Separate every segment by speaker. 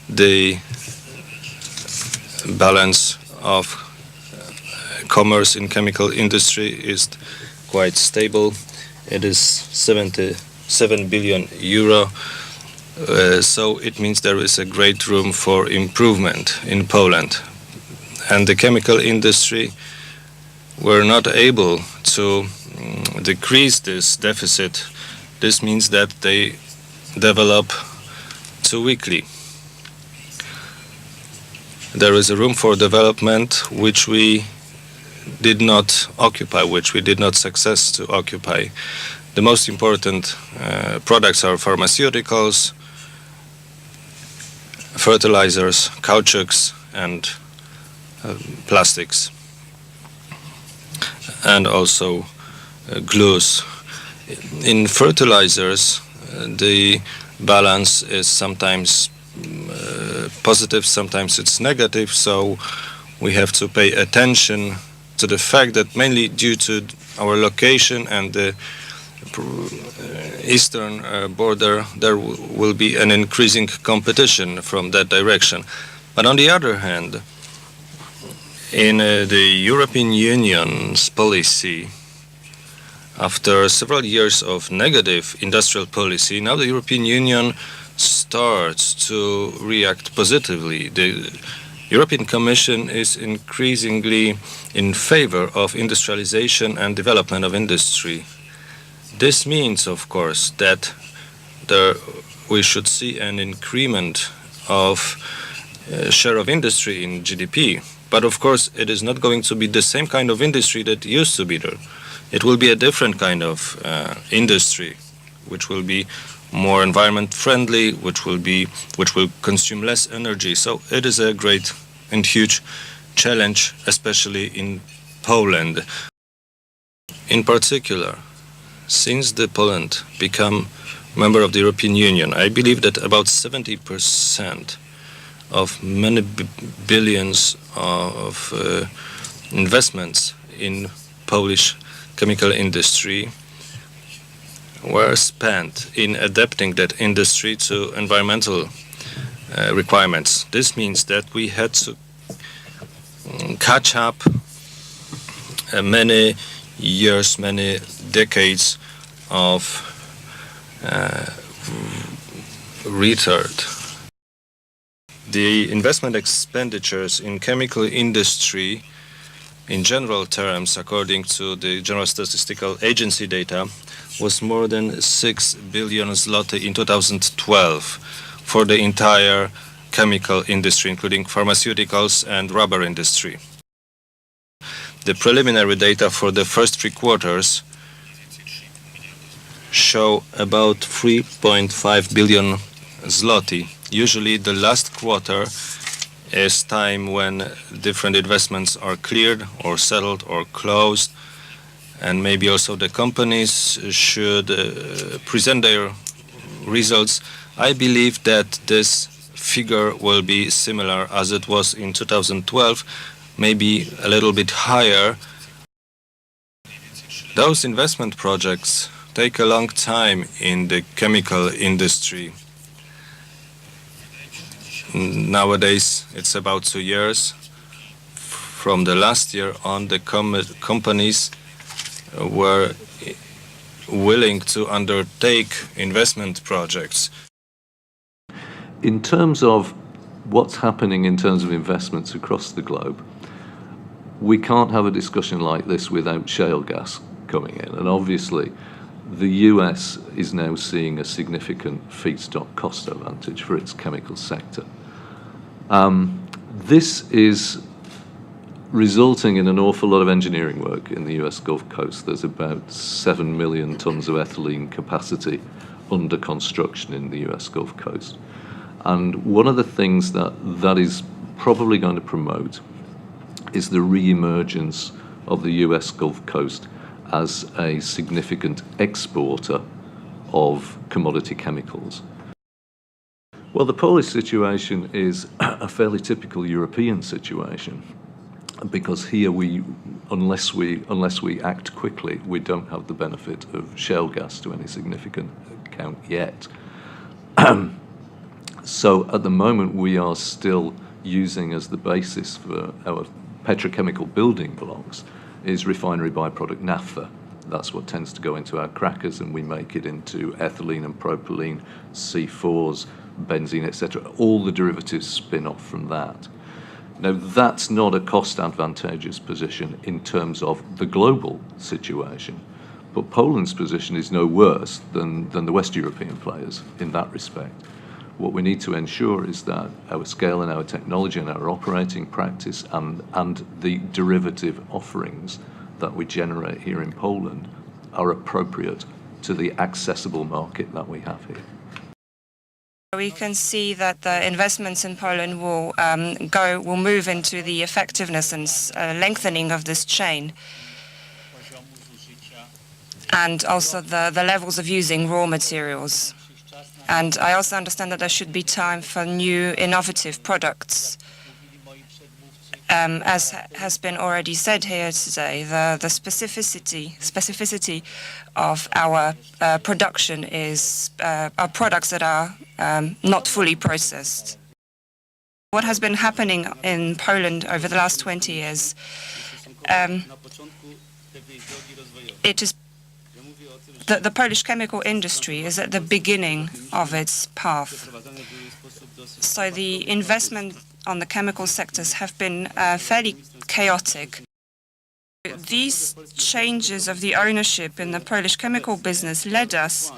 Speaker 1: the balance of commerce in chemical industry is quite stable. It is 77 billion euro. So it means there is a great room for improvement in Poland. And the chemical industry were not able to decrease this deficit. This means that they develop too weakly. There is a room for development which we did not occupy, which we did not success to occupy. The most important products are pharmaceuticals, fertilizers, caoutchoucs, and plastics, and also glues. In fertilizers, the balance is sometimes positive, sometimes it's negative, so we have to pay attention to the fact that mainly due to our location and the eastern border, there will be an increasing competition from that direction. But on the other hand, in the European Union's policy, after several years of negative industrial policy, now the European Union starts to react positively. The European Commission is increasingly in favor of industrialization and development of industry. This means, of course, that we should see an increment of share of industry in GDP. But of course, it is not going to be the same kind of industry that used to be there. It will be a different kind of industry, which will be more environment friendly, which will consume less energy. So it is a great and huge challenge, especially in Poland. In particular, since Poland became member of the European Union, I believe that about 70% of many billions of investments in Polish chemical industry were spent in adapting that industry to environmental requirements. This means that we had to catch up many years, many decades of retard. The investment expenditures in chemical industry, in general terms, according to the General Statistical Agency data, was more than 6 billion zloty in 2012 for the entire chemical industry, including pharmaceuticals and rubber industry. The preliminary data for the first 3 quarters show about 3.5 billion zloty. Usually the last quarter is time when different investments are cleared or settled or closed, and maybe also the companies should present their results. I believe that this figure will be similar as it was in 2012, maybe a little bit higher. Those investment projects take a long time in the chemical industry. Nowadays, it's about 2 years. From the last year on, the companies were willing to undertake investment projects.
Speaker 2: In terms of what's happening in terms of investments across the globe, we can't have a discussion like this without shale gas coming in. And obviously, the US is now seeing a significant feedstock cost advantage for its chemical sector. This is resulting in an awful lot of engineering work in the US Gulf Coast. There's about 7 million tons of ethylene capacity under construction in the US Gulf Coast. And one of the things that is probably going to promote is the re-emergence of the US Gulf Coast as a significant exporter of commodity chemicals. Well, the Polish situation is a fairly typical European situation, because here unless we act quickly, we don't have the benefit of shale gas to any significant account yet. So at the moment, we are still using as the basis for our petrochemical building blocks is refinery byproduct naphtha. That's what tends to go into our crackers, and we make it into ethylene and propylene, C4s, benzene, etc. All the derivatives spin off from that. Now, that's not a cost-advantageous position in terms of the global situation, but Poland's position is no worse than the West European players in that respect. What we need to ensure is that our scale and our technology and our operating practice and the derivative offerings that we generate here in Poland are appropriate to the accessible market that we have here.
Speaker 3: We can see that the investments in Poland will move into the effectiveness and lengthening of this chain, and also the levels of using raw materials. And I also understand that there should be time for new innovative products. As has been already said here today, the specificity of our production is our products that are not fully processed. What has been happening in Poland over the last 20 years, it is the Polish chemical industry is at the beginning of its path. So the investment on the chemical sectors have been fairly chaotic. These changes of the ownership in the Polish chemical business led us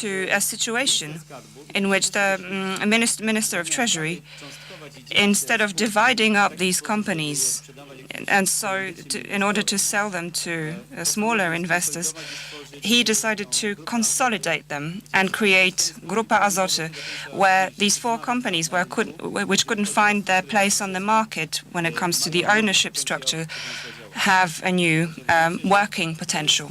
Speaker 3: to a situation in which the Minister of Treasury, instead of dividing up these companies, and so in order to sell them to smaller investors, he decided to consolidate them and create Grupa Azoty, where these four companies which couldn't find their place on the market when it comes to the ownership structure have a new working potential.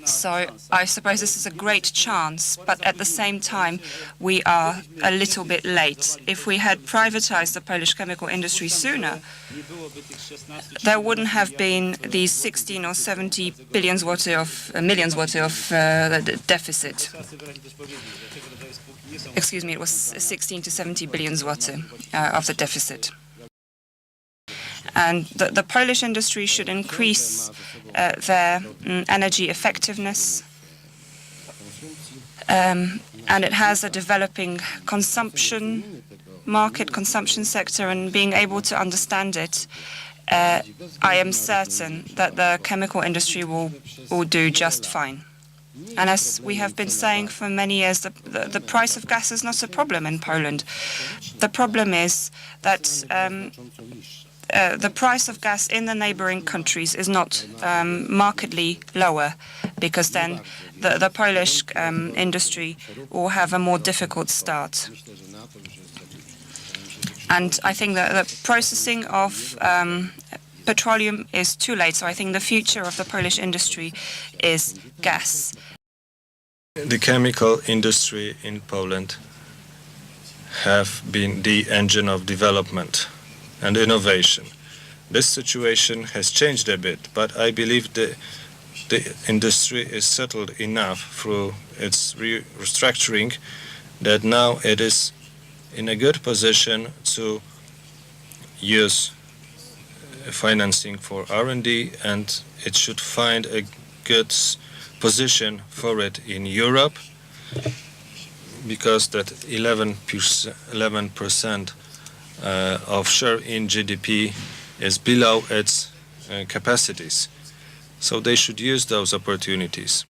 Speaker 3: So I suppose this is a great chance, but at the same time, we are a little bit late. If we had privatized the Polish chemical industry sooner, there wouldn't have been these 16 or 70 million zloty of deficit. Excuse me, it was 16 to 70 billion zloty of the deficit. And the Polish industry should increase their energy effectiveness. And it has a developing consumption sector, and being able to understand it, I am certain that the chemical industry will do just fine. And as we have been saying for many years, the price of gas is not a problem in Poland. The problem is that the price of gas in the neighboring countries is not markedly lower, because then the Polish industry will have a more difficult start. And I think that the processing of petroleum is too late, so I think the future of the Polish industry is gas.
Speaker 1: The chemical industry in Poland have been the engine of development and innovation. This situation has changed a bit, but I believe the industry is settled enough through its restructuring that now it is in a good position to use financing for R&D, and it should find a good position for it in Europe, because that 11% of share in GDP is below its capacities. So they should use those opportunities.